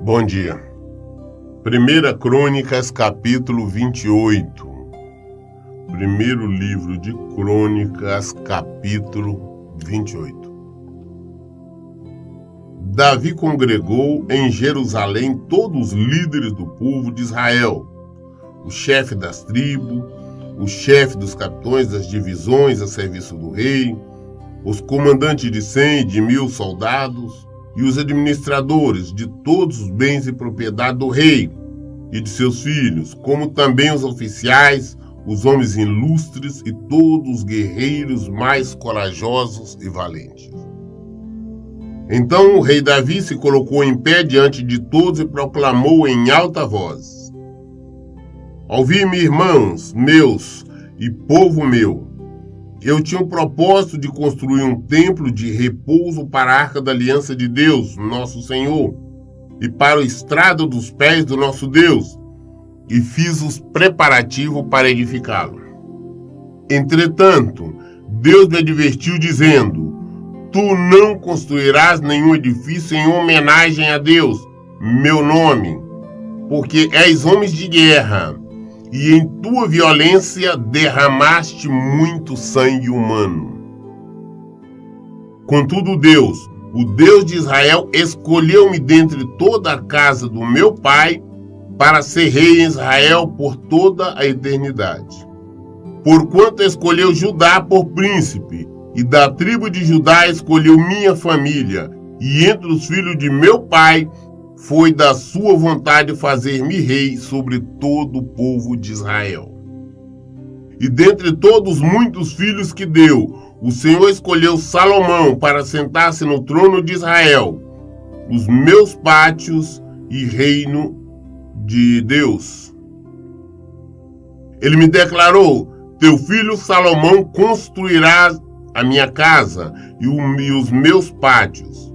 Bom dia. 1 Crônicas, capítulo 28. Primeiro livro de Crônicas, capítulo 28. Davi congregou em Jerusalém todos os líderes do povo de Israel, o chefe das tribos, o chefe dos capitães das divisões a serviço do rei, os comandantes de 100 e de 1000 soldados, e os administradores de todos os bens e propriedade do rei e de seus filhos, como também os oficiais, os homens ilustres e todos os guerreiros mais corajosos e valentes. Então o rei Davi se colocou em pé diante de todos e proclamou em alta voz: Ouvi-me, irmãos meus e povo meu. Eu tinha o propósito de construir um templo de repouso para a Arca da Aliança de Deus, nosso Senhor, e para o estrado dos pés do nosso Deus, e fiz os preparativos para edificá-lo. Entretanto, Deus me advertiu dizendo: Tu não construirás nenhum edifício em homenagem a Deus, meu nome, porque és homens de guerra, e em tua violência derramaste muito sangue humano. Contudo, Deus, o Deus de Israel, escolheu-me dentre toda a casa do meu pai para ser rei em Israel por toda a eternidade. Porquanto escolheu Judá por príncipe, e da tribo de Judá escolheu minha família, e entre os filhos de meu pai foi da sua vontade fazer-me rei sobre todo o povo de Israel. E dentre todos os muitos filhos que deu, o Senhor escolheu Salomão para sentar-se no trono de Israel, os meus pátios e reino de Deus. Ele me declarou: Teu filho Salomão construirá a minha casa e os meus pátios,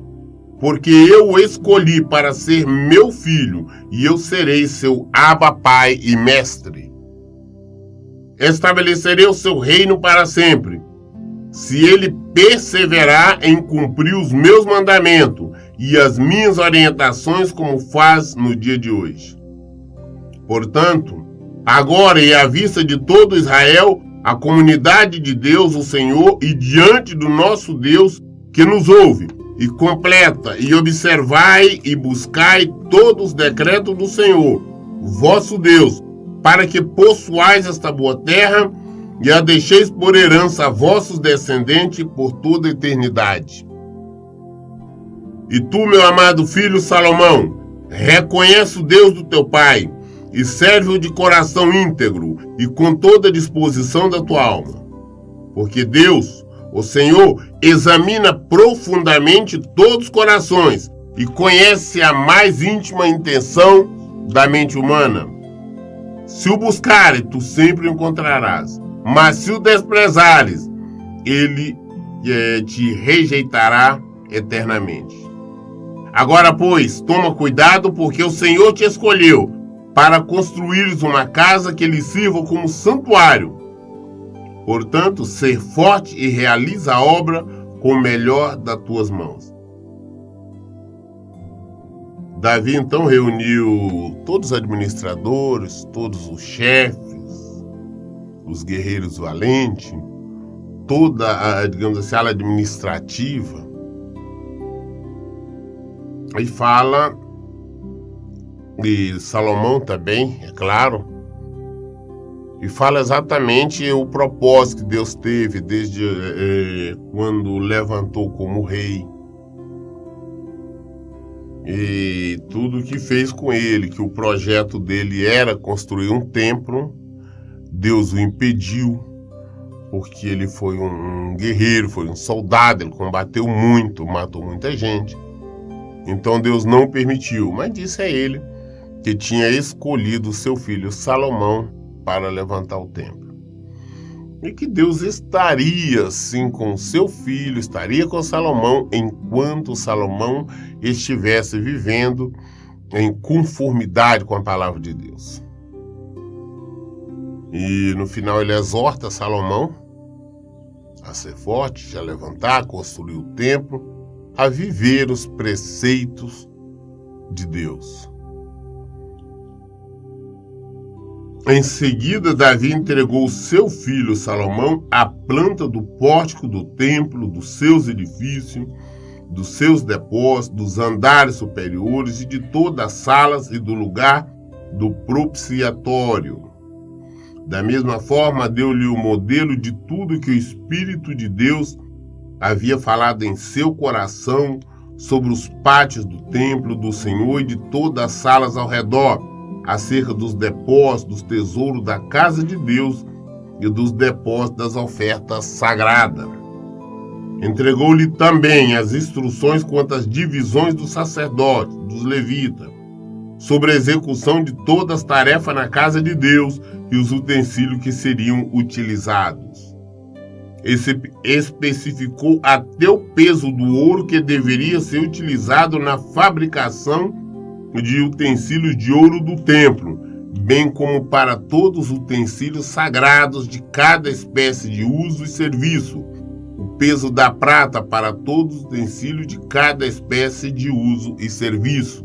porque eu o escolhi para ser meu filho, e eu serei seu Abba Pai e mestre. Estabelecerei o seu reino para sempre, se ele perseverar em cumprir os meus mandamentos e as minhas orientações, como faz no dia de hoje. Portanto, agora e à vista de todo Israel, a comunidade de Deus, o Senhor, e diante do nosso Deus que nos ouve, e completa, e observai e buscai todos os decretos do Senhor, vosso Deus, para que possuais esta boa terra e a deixeis por herança a vossos descendentes por toda a eternidade. E tu, meu amado filho Salomão, reconhece o Deus do teu pai e serve-o de coração íntegro e com toda a disposição da tua alma. Porque Deus, o Senhor, examina profundamente todos os corações e conhece a mais íntima intenção da mente humana. Se o buscares, tu sempre o encontrarás, mas se o desprezares, ele te rejeitará eternamente. Agora, pois, toma cuidado, porque o Senhor te escolheu para construires uma casa que lhe sirva como santuário. Portanto, ser forte e realiza a obra com o melhor das tuas mãos. Davi então reuniu todos os administradores, todos os chefes, os guerreiros valentes, toda a, digamos assim, ala administrativa. E fala, e Salomão também, é claro, e fala exatamente o propósito que Deus teve desde quando levantou como rei. E tudo que fez com ele, que o projeto dele era construir um templo, Deus o impediu, porque ele foi um guerreiro, foi um soldado, ele combateu muito, matou muita gente. Então Deus não permitiu, mas disse a ele que tinha escolhido seu filho Salomão para levantar o templo. E que Deus estaria sim com seu filho, estaria com Salomão enquanto Salomão estivesse vivendo em conformidade com a palavra de Deus. E no final ele exorta Salomão a ser forte, a levantar, a construir o templo, a viver os preceitos de Deus. Em seguida, Davi entregou seu filho Salomão a planta do pórtico do templo, dos seus edifícios, dos seus depósitos, dos andares superiores e de todas as salas e do lugar do propiciatório. Da mesma forma, deu-lhe o modelo de tudo que o Espírito de Deus havia falado em seu coração sobre os pátios do templo do Senhor e de todas as salas ao redor, acerca dos depósitos, dos tesouros da casa de Deus e dos depósitos das ofertas sagradas. Entregou-lhe também as instruções quanto às divisões dos sacerdotes, dos levitas, sobre a execução de todas as tarefas na casa de Deus e os utensílios que seriam utilizados. Especificou até o peso do ouro que deveria ser utilizado na fabricação de utensílios de ouro do templo, bem como para todos os utensílios sagrados de cada espécie de uso e serviço, o peso da prata para todos os utensílios de cada espécie de uso e serviço,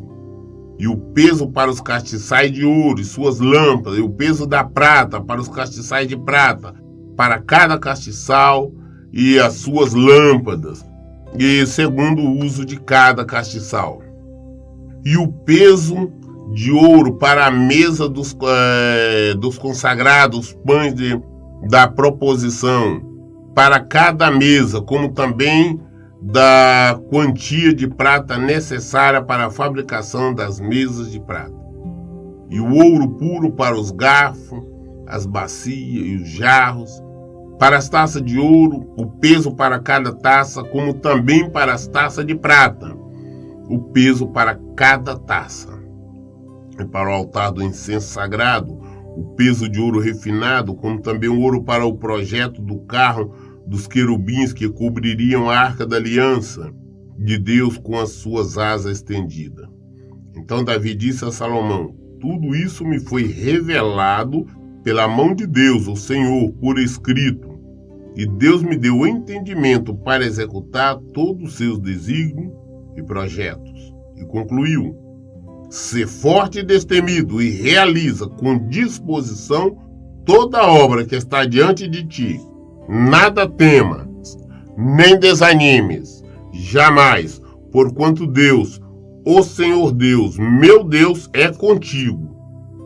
e o peso para os castiçais de ouro e suas lâmpadas, e o peso da prata para os castiçais de prata, para cada castiçal e as suas lâmpadas, e segundo o uso de cada castiçal. E o peso de ouro para a mesa dos consagrados, os pães da proposição, para cada mesa, como também da quantia de prata necessária para a fabricação das mesas de prata. E o ouro puro para os garfos, as bacias e os jarros, para as taças de ouro, o peso para cada taça, como também para as taças de prata, o peso para cada taça. E para o altar do incenso sagrado, o peso de ouro refinado, como também o ouro para o projeto do carro dos querubins que cobririam a arca da aliança de Deus com as suas asas estendidas. Então Davi disse a Salomão: tudo isso me foi revelado pela mão de Deus, o Senhor, por escrito, e Deus me deu o entendimento para executar todos os seus desígnios e projetos. E concluiu: ser forte e destemido, e realiza com disposição toda a obra que está diante de ti. Nada temas, nem desanimes, jamais, porquanto Deus, o Senhor Deus, meu Deus, é contigo.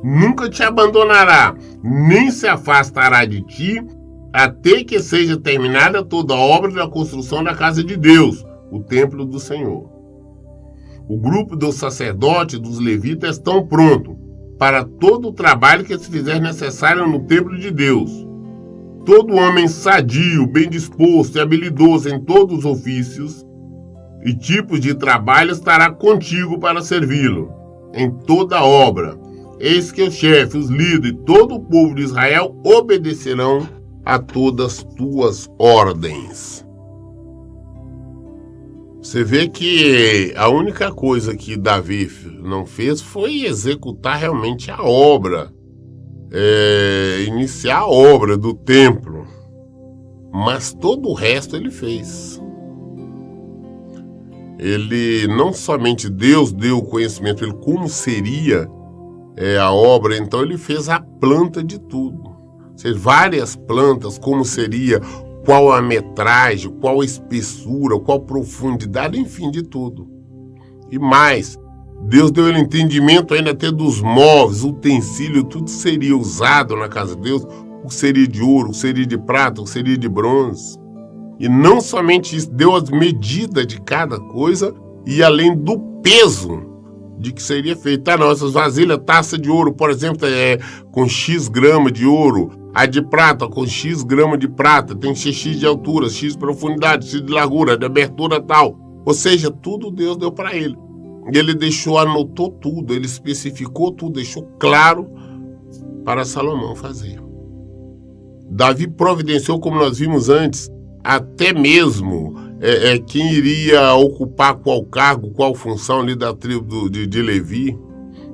Nunca te abandonará, nem se afastará de ti, até que seja terminada toda a obra da construção da casa de Deus, o templo do Senhor. O grupo dos sacerdotes e dos levitas estão prontos para todo o trabalho que se fizer necessário no templo de Deus. Todo homem sadio, bem disposto e habilidoso em todos os ofícios e tipos de trabalho estará contigo para servi-lo em toda a obra. Eis que o chefe, os líderes e todo o povo de Israel obedecerão a todas as tuas ordens. Você vê que a única coisa que Davi não fez foi executar realmente a obra, iniciar a obra do templo, mas todo o resto ele fez. Ele não somente Deus deu o conhecimento, ele como seria a obra, então ele fez a planta de tudo. Ou seja, várias plantas, como seria, qual a metragem, qual a espessura, qual a profundidade, enfim, de tudo. E mais, Deus deu ele entendimento ainda até dos móveis, utensílios, tudo seria usado na casa de Deus, o que seria de ouro, o que seria de prata, o que seria de bronze. E não somente isso, deu as medidas de cada coisa e além do peso de que seria feito. Essas vasilhas, taça de ouro, por exemplo, com X grama de ouro, a de prata com X grama de prata, tem X de altura, X de profundidade, X de largura, de abertura tal. Ou seja, tudo Deus deu para ele. Ele anotou tudo, ele especificou tudo, deixou claro para Salomão fazer. Davi providenciou, como nós vimos antes, até mesmo quem iria ocupar qual cargo, qual função ali da tribo de Levi.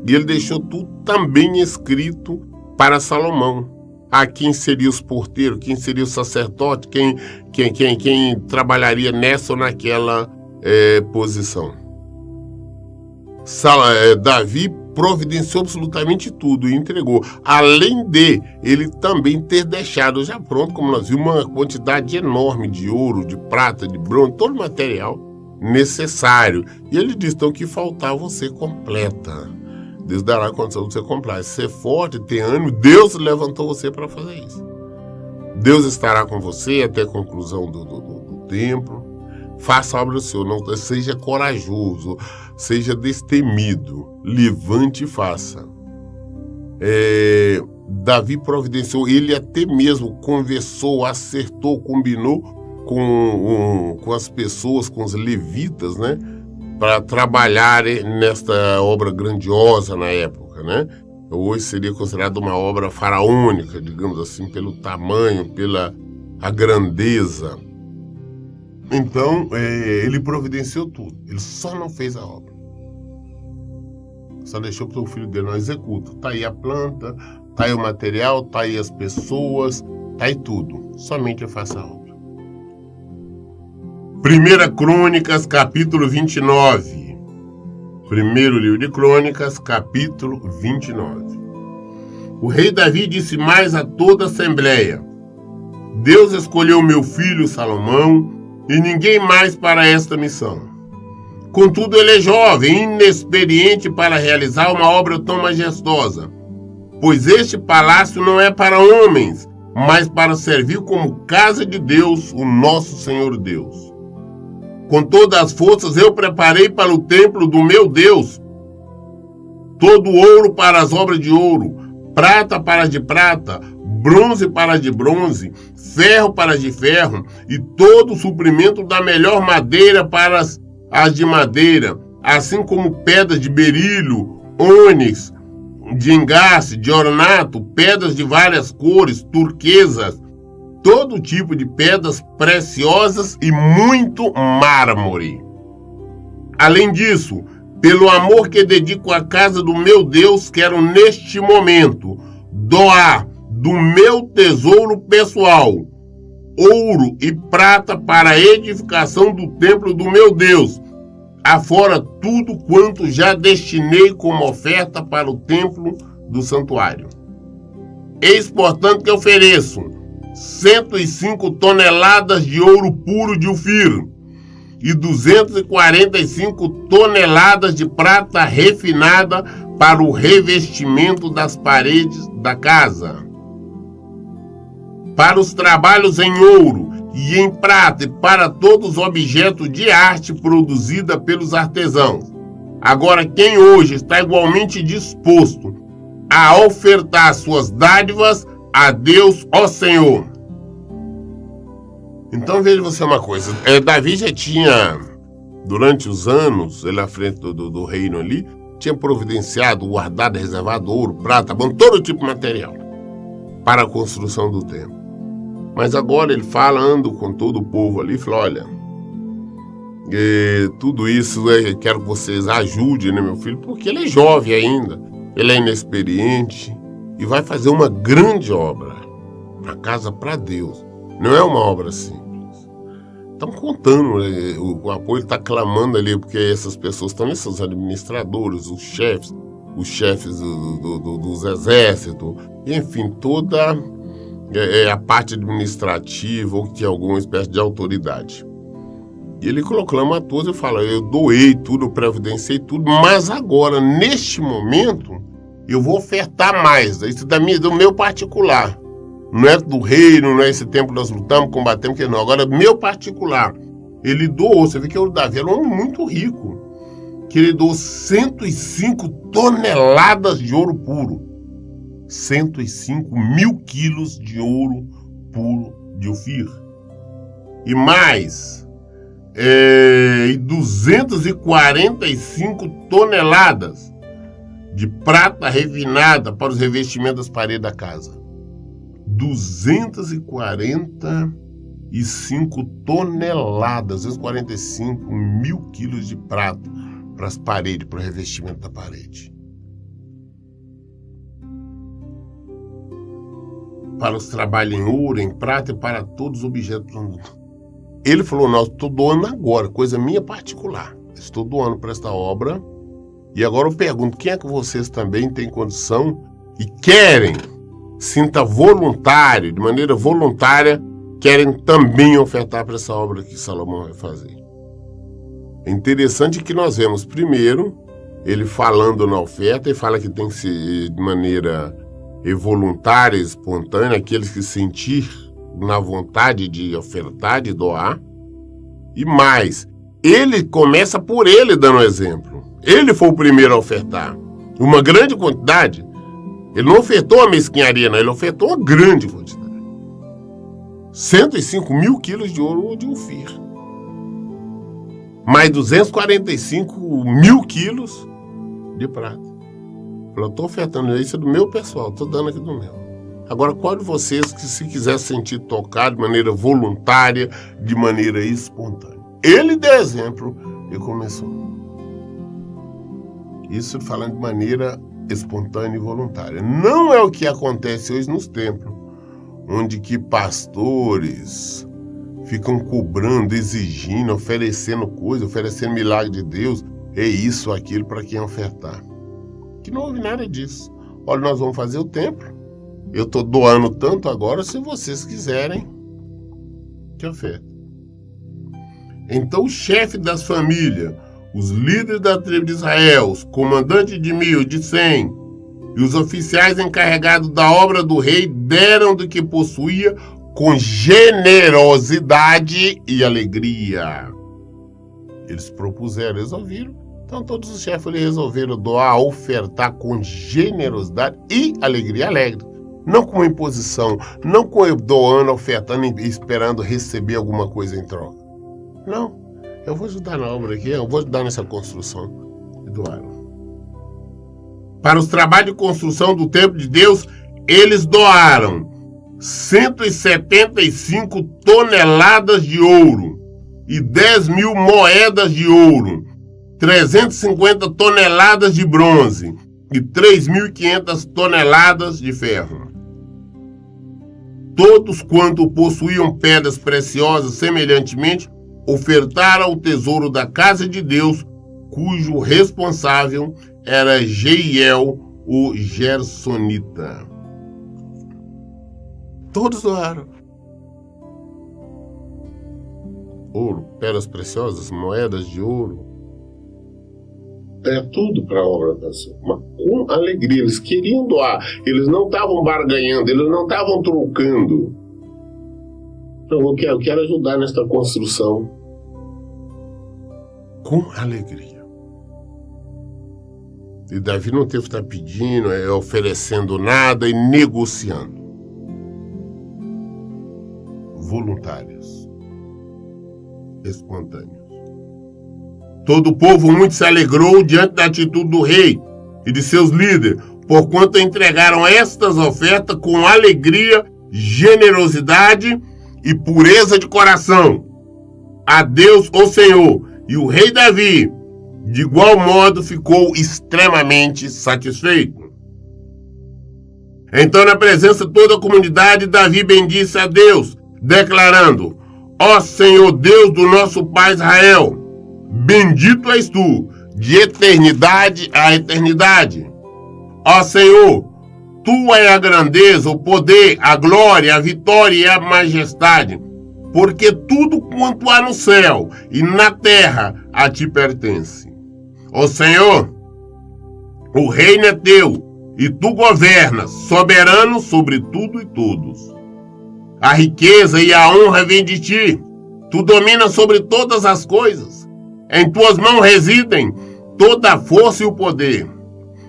E ele deixou tudo também escrito para Salomão. a quem seria os porteiros, quem seria o sacerdote, quem trabalharia nessa ou naquela posição. Davi providenciou absolutamente tudo e entregou. Além de ele também ter deixado já pronto, como nós vimos, uma quantidade enorme de ouro, de prata, de bronze, todo o material necessário. E ele diz, então, que faltar você completa. Deus dará condição de você comprar. Ser forte, ter ânimo, Deus levantou você para fazer isso. Deus estará com você até a conclusão do templo. Faça a obra do Senhor, não seja corajoso, seja destemido, levante e faça. Davi providenciou, ele até mesmo conversou, acertou, combinou com as pessoas, com os levitas, né, para trabalharem nesta obra grandiosa na época, né? Hoje seria considerada uma obra faraônica, digamos assim, pelo tamanho, pela a grandeza. Então, ele providenciou tudo. Ele só não fez a obra. Só deixou para o filho dele não executa. Está aí a planta, está aí o material, está aí as pessoas, está aí tudo. Somente eu faço a obra. 1 Crônicas, capítulo 29. Primeiro livro de Crônicas, capítulo 29. O rei Davi disse mais a toda a assembleia: Deus escolheu meu filho Salomão e ninguém mais para esta missão. Contudo, ele é jovem, inexperiente para realizar uma obra tão majestosa, pois este palácio não é para homens, mas para servir como casa de Deus, o nosso Senhor Deus. Com todas as forças eu preparei para o templo do meu Deus todo ouro para as obras de ouro, prata para as de prata, bronze para as de bronze, ferro para as de ferro, e todo o suprimento da melhor madeira para as de madeira, assim como pedras de berílio, ônix, de engaste, de ornato, pedras de várias cores, turquesas, todo tipo de pedras preciosas e muito mármore. Além disso, pelo amor que dedico à casa do meu Deus, quero neste momento doar do meu tesouro pessoal ouro e prata para a edificação do templo do meu Deus, afora tudo quanto já destinei como oferta para o templo do santuário. Eis, portanto, que ofereço 105 toneladas de ouro puro de Ofir e 245 toneladas de prata refinada para o revestimento das paredes da casa. Para os trabalhos em ouro e em prata e para todos os objetos de arte produzida pelos artesãos. Agora, quem hoje está igualmente disposto a ofertar suas dádivas a Deus, ó Senhor. Então veja você uma coisa, Davi já tinha, durante os anos, ele à frente do reino ali, tinha providenciado, guardado, reservado ouro, prata, todo tipo de material para a construção do templo. Mas agora ele falando com todo o povo ali, falou, olha, tudo isso, quero que vocês ajudem, né, meu filho, porque ele é jovem ainda, ele é inexperiente e vai fazer uma grande obra, uma casa para Deus. Não é uma obra simples. Estão contando, o apoio está clamando ali, porque essas pessoas também são os administradores, os chefes dos exércitos, enfim, toda a parte administrativa ou que tem alguma espécie de autoridade. E ele clama a todos e fala, eu doei tudo, eu previdenciei tudo, mas agora, neste momento, eu vou ofertar mais, isso do meu particular. Não é do reino, não é esse tempo nós lutamos, combatemos, que não. Agora, meu particular, ele doou, você vê que o Davi era um homem muito rico, que ele doou 105 toneladas de ouro puro. 105 mil quilos de ouro puro de Ofir. E mais 245 toneladas de prata refinada para os revestimentos das paredes da casa. 245 toneladas, 245 mil quilos de prata para as paredes, para o revestimento da parede. para os trabalhos em ouro, em prata e para todos os objetos. Ele falou, não, estou doando agora, coisa minha particular. Estou doando para esta obra. E agora eu pergunto, quem é que vocês também têm condição e querem, sinta voluntário, de maneira voluntária, querem também ofertar para essa obra que Salomão vai fazer? É interessante que nós vemos primeiro, ele falando na oferta, e fala que tem que ser de maneira voluntária, espontânea, aqueles que sentir na vontade de ofertar, de doar. E mais, ele começa por ele dando exemplo. Ele foi o primeiro a ofertar. Uma grande quantidade. Ele não ofertou a mesquinharia, não. Ele ofertou uma grande quantidade. 105 mil quilos de ouro de Ofir. Mais 245 mil quilos de prata. Eu estou ofertando isso do meu pessoal. Estou dando aqui do meu. Agora, qual de vocês que se quiser sentir tocado de maneira voluntária, de maneira espontânea? Ele deu exemplo e começou. Isso falando de maneira espontânea e voluntária. Não é o que acontece hoje nos templos, onde que pastores ficam cobrando, exigindo, oferecendo coisa, oferecendo milagre de Deus, é isso, aquilo para quem ofertar. Que não houve nada disso. Olha, nós vamos fazer o templo. Eu estou doando tanto agora, se vocês quiserem, que oferta. Então o chefe das famílias, os líderes da tribo de Israel, os comandantes de 1000, de 100 e os oficiais encarregados da obra do rei deram do que possuía com generosidade e alegria. Eles propuseram, eles ouviram. Então todos os chefes resolveram doar, ofertar com generosidade e alegria, alegre. Não com imposição, não com doando, ofertando e esperando receber alguma coisa em troca. Não, eu vou ajudar na obra aqui, eu vou ajudar nessa construção. E doaram. Para os trabalhos de construção do templo de Deus, eles doaram 175 toneladas de ouro e 10 mil moedas de ouro, 350 toneladas de bronze e 3.500 toneladas de ferro. Todos quanto possuíam pedras preciosas semelhantemente, ofertaram o tesouro da casa de Deus, cujo responsável era Jeiel, o Gersonita. Todos doaram. Ouro, pedras preciosas, moedas de ouro. É tudo para a obra da Senhor. Mas com alegria, eles queriam doar. Eles não estavam barganhando, eles não estavam trocando. Então eu quero ajudar nesta construção. Com alegria. E Davi não teve que estar pedindo, oferecendo nada e negociando. Voluntários. Espontâneos. Todo o povo muito se alegrou diante da atitude do rei e de seus líderes, porquanto entregaram estas ofertas com alegria, generosidade e pureza de coração a Deus, o Senhor. E o rei Davi, de igual modo, ficou extremamente satisfeito. Então, na presença de toda a comunidade, Davi bendisse a Deus, declarando: ó Senhor Deus do nosso pai Israel, bendito és tu, de eternidade a eternidade. Ó Senhor, tua é a grandeza, o poder, a glória, a vitória e a majestade, porque tudo quanto há no céu e na terra a ti pertence. Ó Senhor, o reino é teu, e tu governas, soberano sobre tudo e todos. A riqueza e a honra vêm de ti, tu dominas sobre todas as coisas. Em tuas mãos residem toda a força e o poder.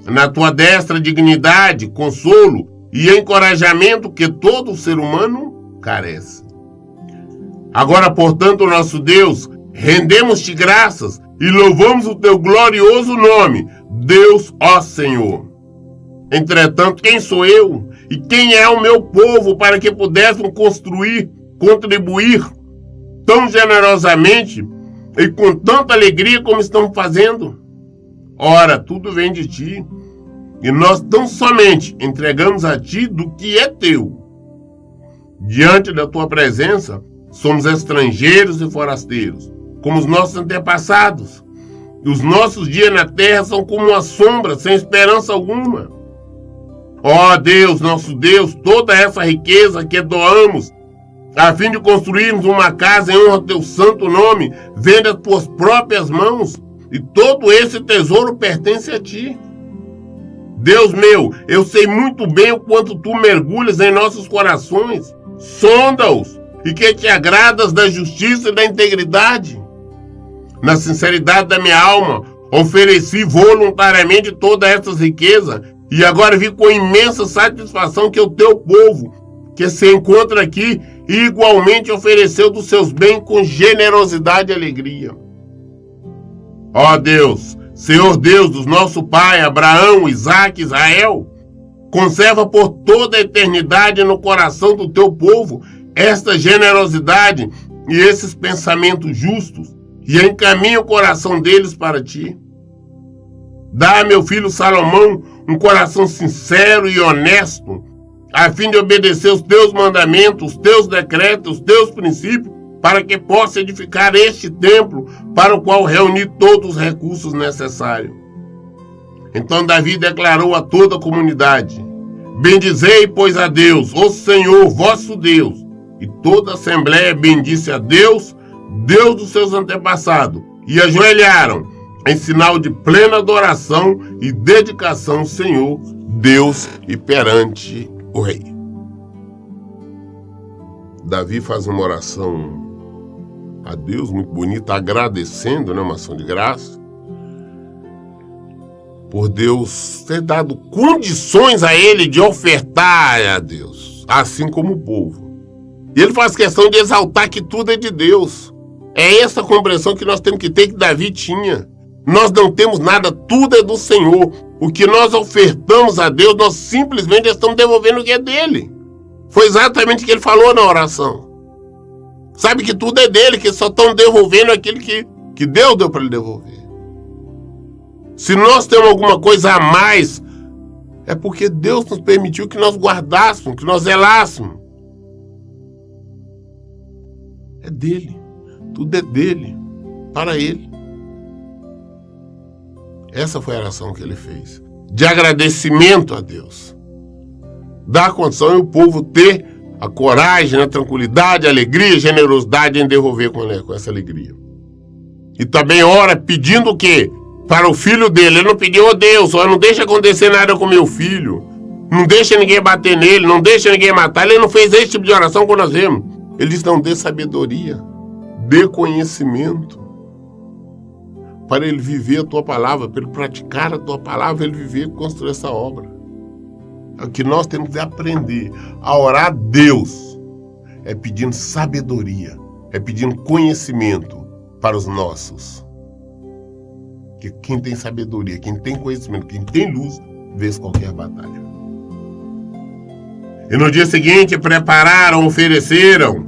Na tua destra, dignidade, consolo e encorajamento que todo ser humano carece. Agora, portanto, nosso Deus, rendemos-te graças e louvamos o teu glorioso nome, Deus, ó Senhor. Entretanto, quem sou eu e quem é o meu povo para que pudéssemos contribuir tão generosamente e com tanta alegria como estamos fazendo? Ora, tudo vem de ti, e nós tão somente entregamos a ti do que é teu. Diante da tua presença, somos estrangeiros e forasteiros, como os nossos antepassados. Os nossos dias na terra são como uma sombra, sem esperança alguma. Ó Deus, nosso Deus, toda essa riqueza que doamos, a fim de construirmos uma casa em honra ao teu santo nome, vem das tuas próprias mãos, e todo esse tesouro pertence a ti. Deus meu, eu sei muito bem o quanto tu mergulhas em nossos corações, sonda-os, e que te agradas da justiça e da integridade. Na sinceridade da minha alma, ofereci voluntariamente toda essa riqueza, e agora vi com imensa satisfação que o teu povo, que se encontra aqui, igualmente ofereceu dos seus bens com generosidade e alegria. Ó Deus, Senhor Deus do nosso pai Abraão, Isaque, Israel, conserva por toda a eternidade no coração do teu povo esta generosidade e esses pensamentos justos, e encaminha o coração deles para ti. Dá a meu filho Salomão um coração sincero e honesto, a fim de obedecer os teus mandamentos, os teus decretos, os teus princípios, para que possa edificar este templo, para o qual reunir todos os recursos necessários. Então Davi declarou a toda a comunidade: bendizei, pois, a Deus, o Senhor, vosso Deus. E toda a assembleia bendisse a Deus, Deus dos seus antepassados, e ajoelharam em sinal de plena adoração e dedicação ao Senhor, Deus, e perante o rei. Davi faz uma oração a Deus muito bonita, agradecendo, uma ação de graça, por Deus ter dado condições a ele de ofertar a Deus, assim como o povo. E ele faz questão de exaltar que tudo é de Deus. É essa compreensão que nós temos que ter, que Davi tinha. Nós não temos nada, tudo é do Senhor. O que nós ofertamos a Deus, nós simplesmente estamos devolvendo o que é dele. Foi exatamente o que ele falou na oração. Sabe que tudo é dele, que só estão devolvendo aquilo que Deus deu para ele devolver. Se nós temos alguma coisa a mais, é porque Deus nos permitiu que nós guardássemos, que nós zelássemos. É dele. Tudo é dele, para ele. Essa foi a oração que ele fez, de agradecimento a Deus. Dar condição e o povo ter a coragem, a tranquilidade, a alegria, a generosidade em devolver com essa alegria. E também ora pedindo o quê? Para o filho dele. Ele não pediu: ó Deus, não deixa acontecer nada com meu filho, não deixa ninguém bater nele, não deixa ninguém matar. Ele não fez esse tipo de oração que nós vemos. Ele diz: não, dê sabedoria, dê conhecimento, para ele viver a tua palavra, para ele praticar a tua palavra, ele viver e construir essa obra. O que nós temos que aprender a orar a Deus é pedindo sabedoria, é pedindo conhecimento para os nossos. Porque quem tem sabedoria, quem tem conhecimento, quem tem luz, vence qualquer batalha. E no dia seguinte prepararam, ofereceram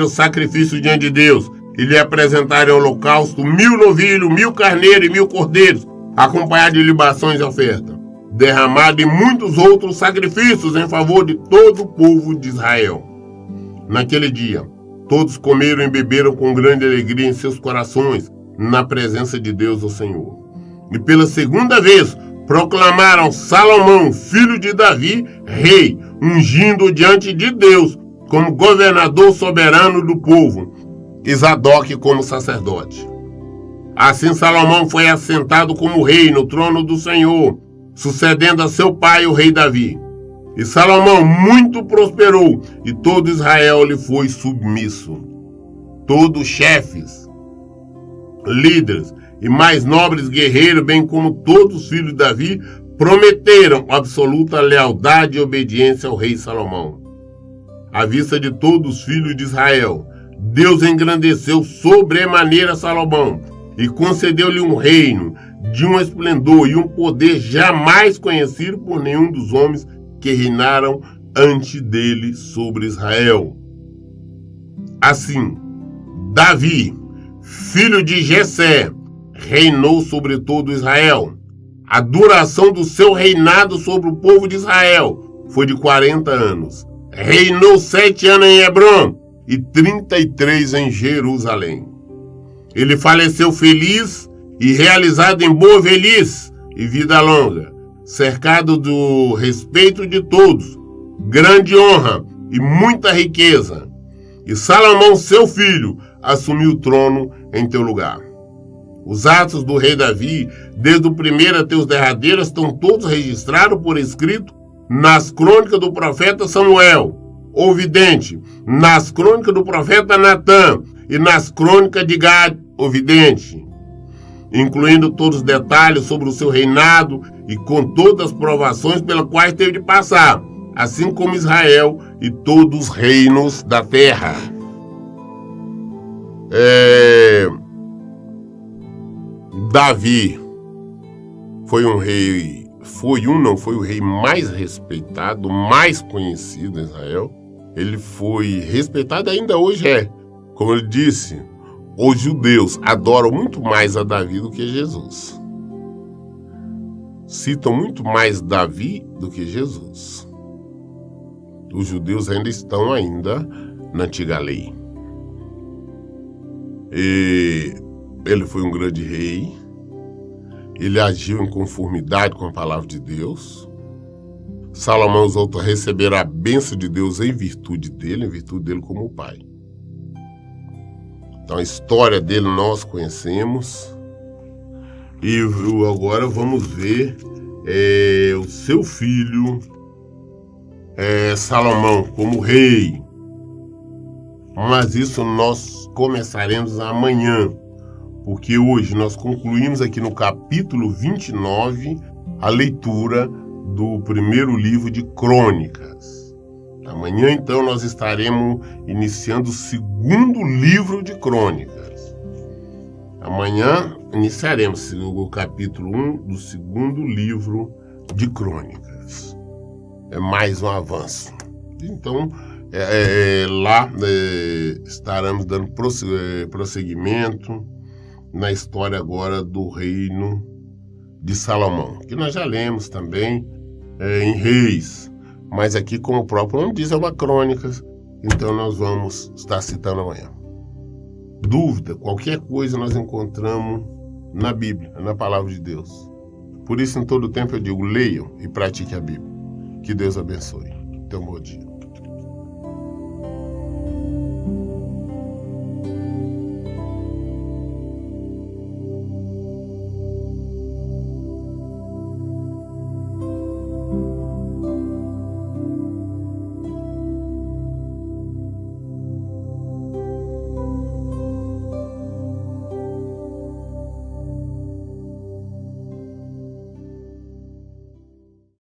sacrifício diante de Deus, e lhe apresentaram em holocausto 1000 novilhos, 1000 carneiros e 1000 cordeiros, acompanhados de libações e oferta, derramado em muitos outros sacrifícios em favor de todo o povo de Israel. Naquele dia, todos comeram e beberam com grande alegria em seus corações, na presença de Deus, o Senhor. E pela segunda vez, proclamaram Salomão, filho de Davi, rei, ungindo diante de Deus como governador soberano do povo, e Zadok como sacerdote. Assim Salomão foi assentado como rei no trono do Senhor, sucedendo a seu pai, o rei Davi. E Salomão muito prosperou, e todo Israel lhe foi submisso. Todos chefes, líderes e mais nobres guerreiros, bem como todos os filhos de Davi, prometeram absoluta lealdade e obediência ao rei Salomão. À vista de todos os filhos de Israel, Deus engrandeceu sobremaneira Salomão e concedeu-lhe um reino de um esplendor e um poder jamais conhecido por nenhum dos homens que reinaram antes dele sobre Israel. Assim, Davi, filho de Jessé, reinou sobre todo Israel. A duração do seu reinado sobre o povo de Israel foi de 40 anos. Reinou 7 anos em Hebrom e 33 em Jerusalém. Ele faleceu feliz e realizado em boa velhice e vida longa, cercado do respeito de todos, grande honra e muita riqueza. E Salomão, seu filho, assumiu o trono em teu lugar. Os atos do rei Davi, desde o primeiro até os derradeiros, estão todos registrados por escrito nas crônicas do profeta Samuel, o vidente, nas crônicas do profeta Natã e nas crônicas de Gad, o vidente, incluindo todos os detalhes sobre o seu reinado e com todas as provações pelas quais teve de passar, assim como Israel e todos os reinos da terra. Davi foi o rei mais respeitado, mais conhecido em Israel. Ele foi respeitado, ainda hoje é. Como ele disse, os judeus adoram muito mais a Davi do que Jesus. Citam muito mais Davi do que Jesus. Os judeus ainda estão na antiga lei. E ele foi um grande rei. Ele agiu em conformidade com a palavra de Deus. Salomão usou para receber a bênção de Deus em virtude dele como pai. Então a história dele nós conhecemos. E agora vamos ver o seu filho Salomão como rei. Mas isso nós começaremos amanhã, porque hoje nós concluímos aqui no capítulo 29 a leitura do primeiro livro de Crônicas. Amanhã, então, nós estaremos iniciando o segundo livro de Crônicas. Amanhã iniciaremos o capítulo 1 do segundo livro de Crônicas. É mais um avanço. Então, lá estaremos dando prosseguimento na história agora do reino de Salomão, que nós já lemos também em Reis, mas aqui, como o próprio nome diz, é uma crônica, então nós vamos estar citando amanhã. Dúvida, qualquer coisa nós encontramos na Bíblia, na palavra de Deus. Por isso, em todo tempo eu digo, leiam e pratiquem a Bíblia. Que Deus abençoe. Tenha um bom dia.